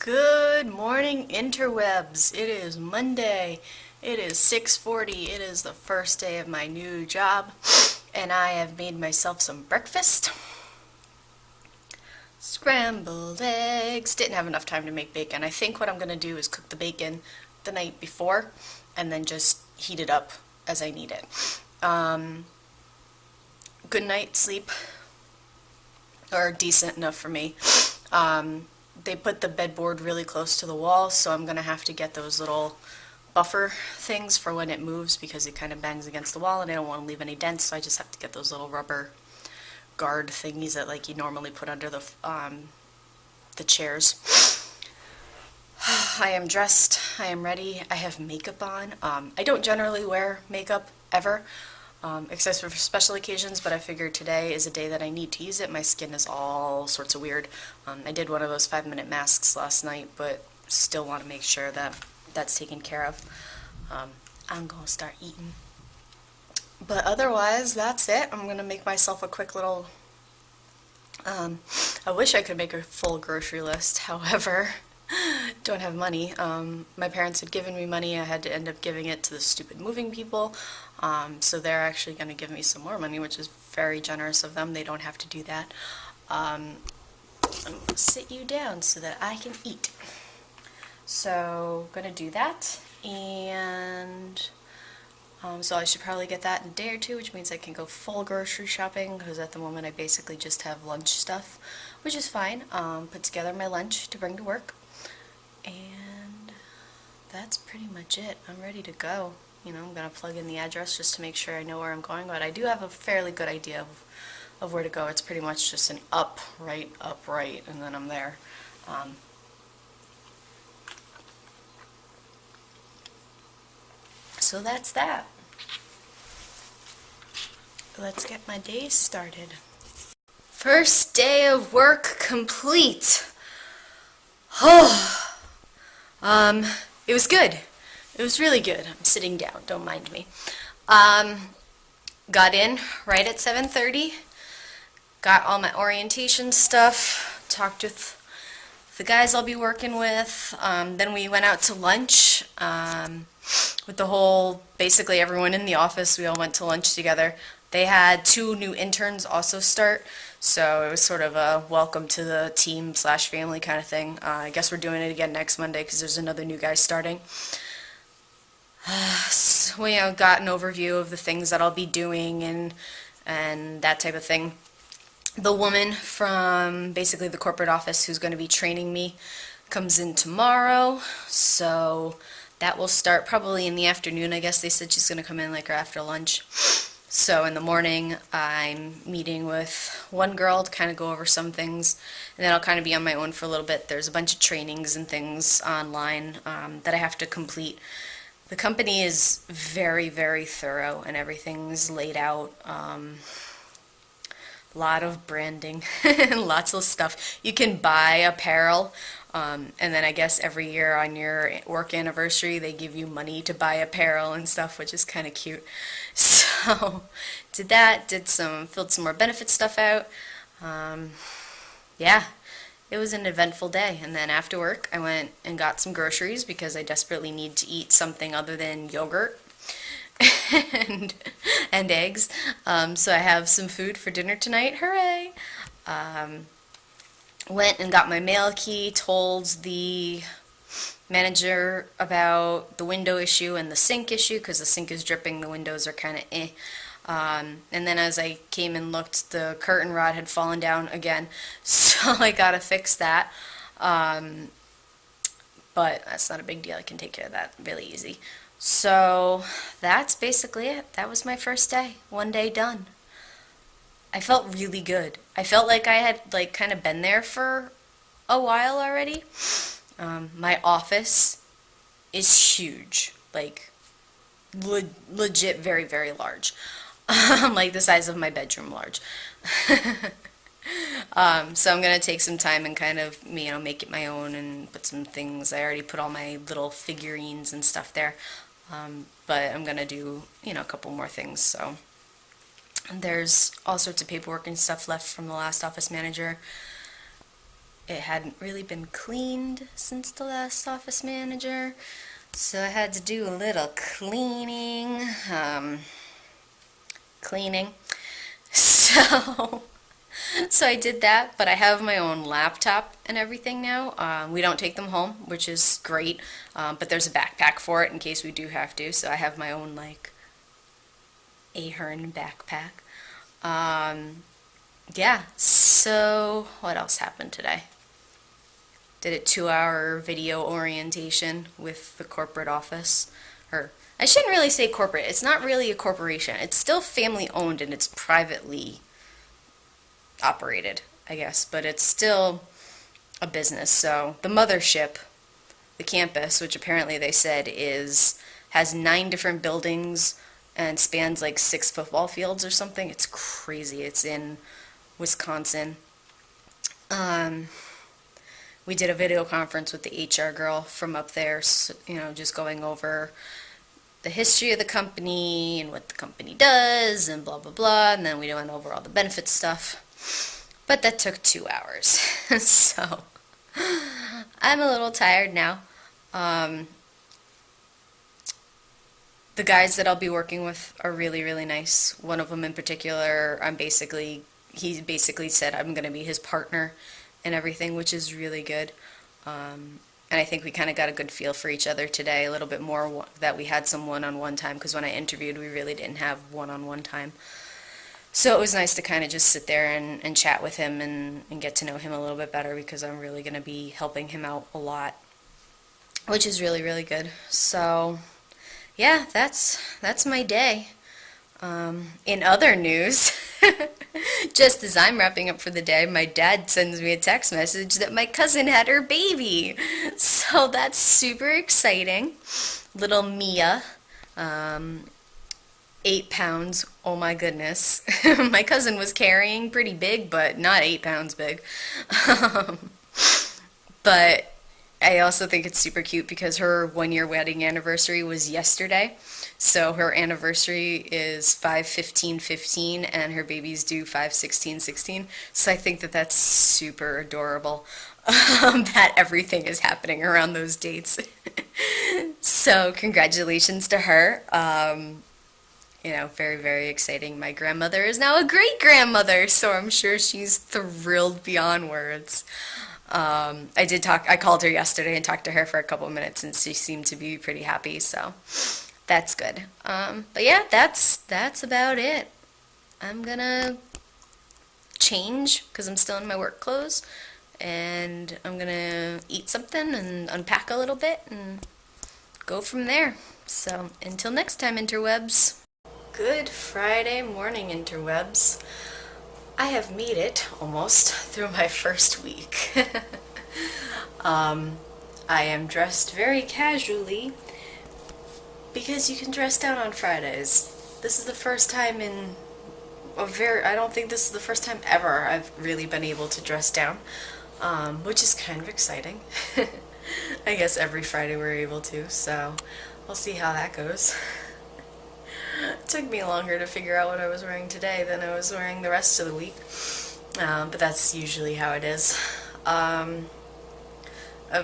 Good morning, interwebs. It is Monday. It is 6:40. It is the first day of my new job, and I have made myself some breakfast. Scrambled eggs. Didn't have enough time to make bacon. I think what I'm going to do is cook the bacon the night before and then just heat it up as I need it. Good night's sleep, or decent enough for me. They put the bedboard really close to the wall, so I'm gonna have to get those little buffer things for when it moves because it kind of bangs against the wall and I don't want to leave any dents, so I just have to get those little rubber guard thingies that like you normally put under the chairs. I am dressed, I am ready, I have makeup on. I don't generally wear makeup ever, except for special occasions, but I figured today is a day that I need to use it. My skin is all sorts of weird. I did one of those 5-minute masks last night, but still want to make sure that that's taken care of. I'm going to start eating. But otherwise, that's it. I'm going to make myself a quick little... I wish I could make a full grocery list, however, don't have money. My parents had given me money. I had to end up giving it to the stupid moving people. So they're actually going to give me some more money, which is very generous of them. They don't have to do that. I'm going to sit you down so that I can eat. So, going to do that. And so I should probably get that in a day or two, which means I can go full grocery shopping, because at the moment I basically just have lunch stuff, which is fine. Put together my lunch to bring to work. And that's pretty much it. I'm ready to go. You know, I'm going to plug in the address just to make sure I know where I'm going, but I do have a fairly good idea of where to go. It's pretty much just an up, right, and then I'm there. So that's that. Let's get my day started. First day of work complete. Oh, it was good. It was really good. I'm sitting down, don't mind me. Got in right at 7:30. Got all my orientation stuff. Talked with the guys I'll be working with. Then we went out to lunch with the whole, basically everyone in the office. We all went to lunch together. They had 2 new interns also start, so it was sort of a welcome to the team / family kind of thing. I guess we're doing it again next Monday because there's another new guy starting. So we got an overview of the things that I'll be doing and that type of thing. The woman from basically the corporate office who's going to be training me comes in tomorrow, so that will start probably in the afternoon. I guess they said she's going to come in like after lunch. So in the morning, I'm meeting with one girl to kind of go over some things, and then I'll kind of be on my own for a little bit. There's a bunch of trainings and things online that I have to complete. The company is very, very thorough, and everything's laid out. A lot of branding, lots of stuff. You can buy apparel, and then I guess every year on your work anniversary they give you money to buy apparel and stuff, which is kind of cute. So did that, filled some more benefit stuff out. Yeah, it was an eventful day. And then after work I went and got some groceries because I desperately need to eat something other than yogurt and eggs. So I have some food for dinner tonight. Hooray! Went and got my mail key, told the manager about the window issue and the sink issue because the sink is dripping, the windows are kind of eh. And then as I came and looked, the curtain rod had fallen down again, so I gotta fix that. But that's not a big deal. I can take care of that really easy. So that's basically it. That was my first day. One day done. I felt really good. I felt like I had like kind of been there for a while already. My office is huge, like legit very, very large. Like the size of my bedroom large. So I'm gonna take some time and kind of, make it my own and put some things. I already put all my little figurines and stuff there. But I'm gonna do, a couple more things, so. There's all sorts of paperwork and stuff left from the last office manager. it hadn't really been cleaned since the last office manager. So I had to do a little cleaning. So, so I did that, but I have my own laptop and everything now. We don't take them home, which is great, but there's a backpack for it in case we do have to. So I have my own, like, Ahern backpack. Yeah, so what else happened today? Did a 2-hour video orientation with the corporate office. Or, I shouldn't really say corporate. It's not really a corporation. It's still family owned and it's privately operated, I guess. But it's still a business. So the mothership, the campus, which apparently they said has 9 different buildings and spans like 6 football fields or something. It's crazy. It's in Wisconsin. We did a video conference with the HR girl from up there, so, just going over the history of the company and what the company does and blah, blah, blah. And then we went over all the benefits stuff. But that took 2 hours. So I'm a little tired now. The guys that I'll be working with are really, really nice. One of them in particular, he basically said I'm going to be his partner and everything, which is really good. And I think we kind of got a good feel for each other today, a little bit more that we had some one-on-one time, because when I interviewed, we really didn't have one-on-one time. So it was nice to kind of just sit there and chat with him and get to know him a little bit better, because I'm really going to be helping him out a lot, which is really, really good. So yeah, that's my day. In other news, just as I'm wrapping up for the day, my dad sends me a text message that my cousin had her baby. So that's super exciting. Little Mia, 8 pounds. Oh my goodness. My cousin was carrying pretty big, but not 8 pounds big. But I also think it's super cute because her 1-year wedding anniversary was yesterday. So her anniversary is 5/15/15 and her baby's due 5/16/16. So I think that that's super adorable that everything is happening around those dates. So congratulations to her. Very, very exciting. My grandmother is now a great-grandmother, so I'm sure she's thrilled beyond words. I called her yesterday and talked to her for a couple of minutes, and she seemed to be pretty happy, so that's good. But yeah, that's about it. I'm gonna change because I'm still in my work clothes, and I'm gonna eat something and unpack a little bit and go from there. So until next time, interwebs. Good Friday morning, interwebs. I have made it almost through my first week. I am dressed very casually because you can dress down on Fridays. This is the first time I don't think this is the first time ever I've really been able to dress down, which is kind of exciting. I guess every Friday we're able to, so we'll see how that goes. It took me longer to figure out what I was wearing today than I was wearing the rest of the week, but that's usually how it is. I've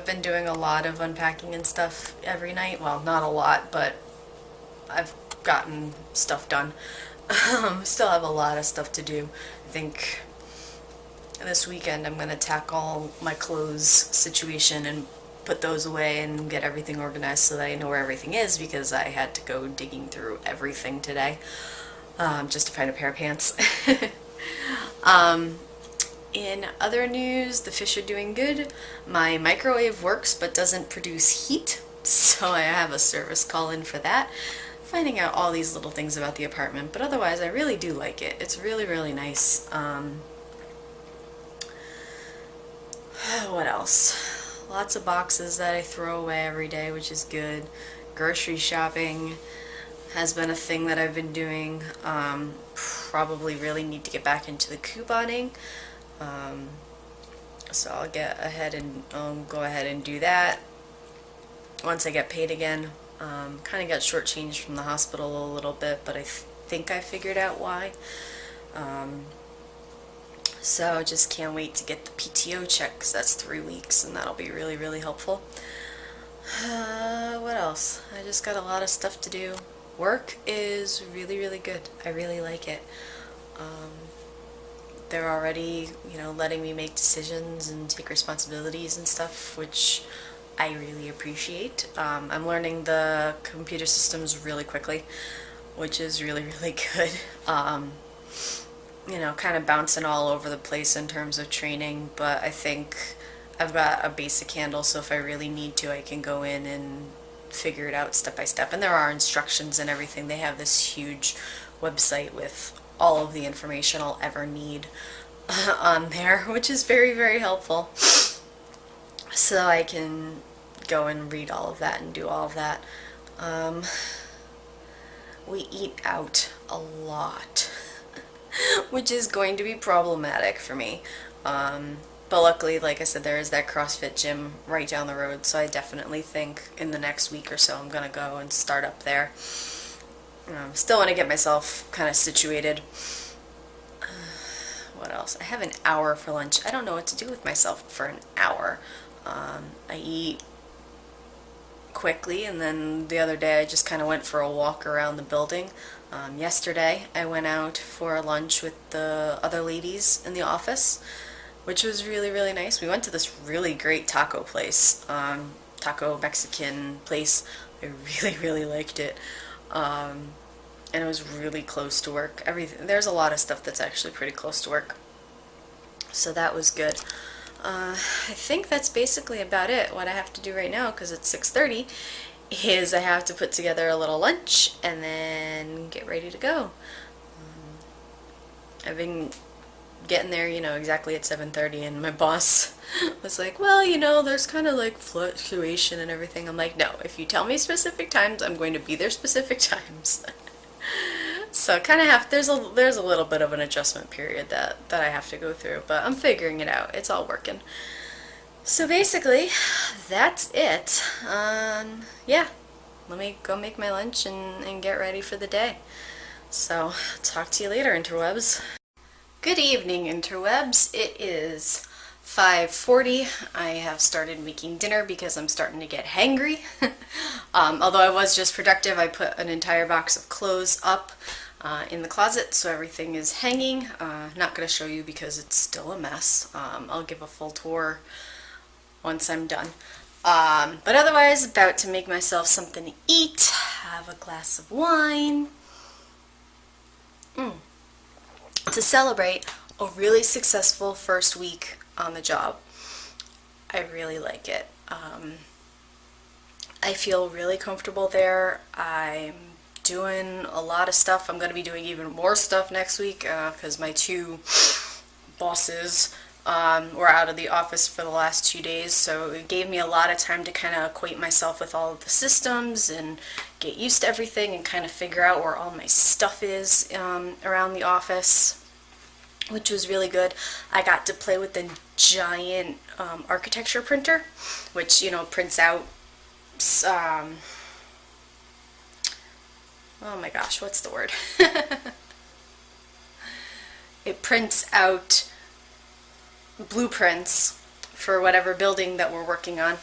been doing a lot of unpacking and stuff every night. Well, not a lot, but I've gotten stuff done. Still have a lot of stuff to do. I think this weekend I'm going to tackle my clothes situation and put those away and get everything organized so that I know where everything is, because I had to go digging through everything today just to find a pair of pants. In other news, the fish are doing good. My microwave works but doesn't produce heat, so I have a service call in for that. Finding out all these little things about the apartment, but otherwise I really do like it. It's really, really nice. What else? Lots of boxes that I throw away every day, which is good. Grocery shopping has been a thing that I've been doing. Probably really need to get back into the couponing. So I'll go ahead and do that once I get paid again. Kind of got shortchanged from the hospital a little bit, but I think I figured out why. So just can't wait to get the PTO check, 'cause that's 3 weeks, and that'll be really, really helpful. What else? I just got a lot of stuff to do. Work is really, really good. I really like it. They're already, letting me make decisions and take responsibilities and stuff, which I really appreciate. I'm learning the computer systems really quickly, which is really, really good. Kind of bouncing all over the place in terms of training, but I think I've got a basic handle, so if I really need to, I can go in and figure it out step by step. And there are instructions and everything. They have this huge website with all of the information I'll ever need on there, which is very, very helpful. So I can go and read all of that and do all of that. We eat out a lot, which is going to be problematic for me. But luckily, like I said, there is that CrossFit gym right down the road, so I definitely think in the next week or so I'm going to go and start up there. Still want to get myself kind of situated. What else? I have an hour for lunch. I don't know what to do with myself for an hour. I eat quickly, and then the other day I just kind of went for a walk around the building. Yesterday I went out for lunch with the other ladies in the office, which was really, really nice. We went to this really great taco place, taco Mexican place. I really, really liked it. And it was really close to work. There's a lot of stuff that's actually pretty close to work. So that was good. I think that's basically about it. What I have to do right now, because it's 6:30, is I have to put together a little lunch and then get ready to go. I've been getting there, exactly at 7:30, and my boss was like, well, there's kind of like fluctuation and everything. I'm like, no, if you tell me specific times, I'm going to be there specific times. So kind of there's a little bit of an adjustment period that I have to go through, but I'm figuring it out. It's all working. So basically, that's it. Yeah, let me go make my lunch and get ready for the day. So, talk to you later, interwebs. Good evening, interwebs. It is 5:40. I have started making dinner because I'm starting to get hangry. Although I was just productive, I put an entire box of clothes up in the closet, so everything is hanging. Not going to show you because it's still a mess. I'll give a full tour once I'm done. But otherwise, about to make myself something to eat. Have a glass of wine. To celebrate a really successful first week on the job. I really like it. I feel really comfortable there. I'm doing a lot of stuff. I'm going to be doing even more stuff next week because my two bosses were out of the office for the last 2 days, so it gave me a lot of time to kind of acquaint myself with all of the systems and get used to everything and kind of figure out where all my stuff is around the office, which was really good. I got to play with the giant architecture printer, which, prints out oh my gosh, what's the word? It prints out blueprints for whatever building that we're working on.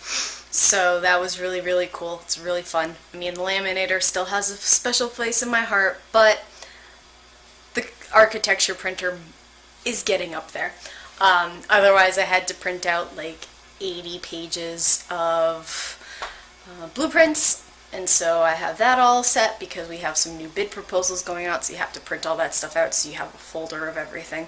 So that was really, really cool. It's really fun. I mean, the laminator still has a special place in my heart, but the architecture printer is getting up there. Otherwise, I had to print out like 80 pages of blueprints, and so I have that all set because we have some new bid proposals going out, so you have to print all that stuff out so you have a folder of everything.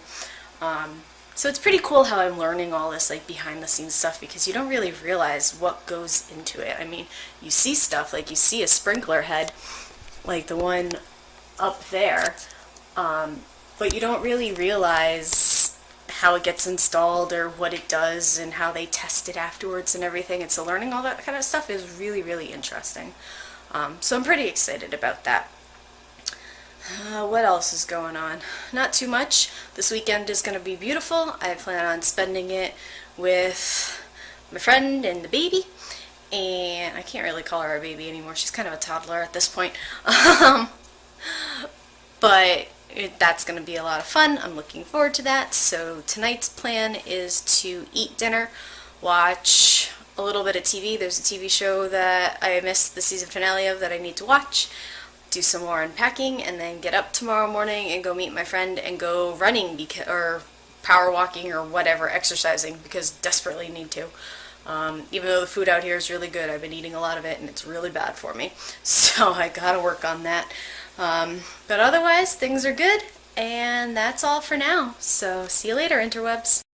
So it's pretty cool how I'm learning all this like behind the scenes stuff, because you don't really realize what goes into it. I mean, you see stuff, like you see a sprinkler head, like the one up there, but you don't really realize how it gets installed or what it does and how they test it afterwards and everything. And so learning all that kind of stuff is really, really interesting. So I'm pretty excited about that. What else is going on? Not too much. This weekend is going to be beautiful. I plan on spending it with my friend and the baby. And I can't really call her a baby anymore. She's kind of a toddler at this point. But that's going to be a lot of fun. I'm looking forward to that. So tonight's plan is to eat dinner, watch a little bit of TV. There's a TV show that I missed the season finale of that I need to watch, do some more unpacking, and then get up tomorrow morning and go meet my friend and go running or power walking or whatever, exercising, because desperately need to. Even though the food out here is really good, I've been eating a lot of it and it's really bad for me. So I gotta work on that. But otherwise, things are good, and that's all for now. So see you later, interwebs.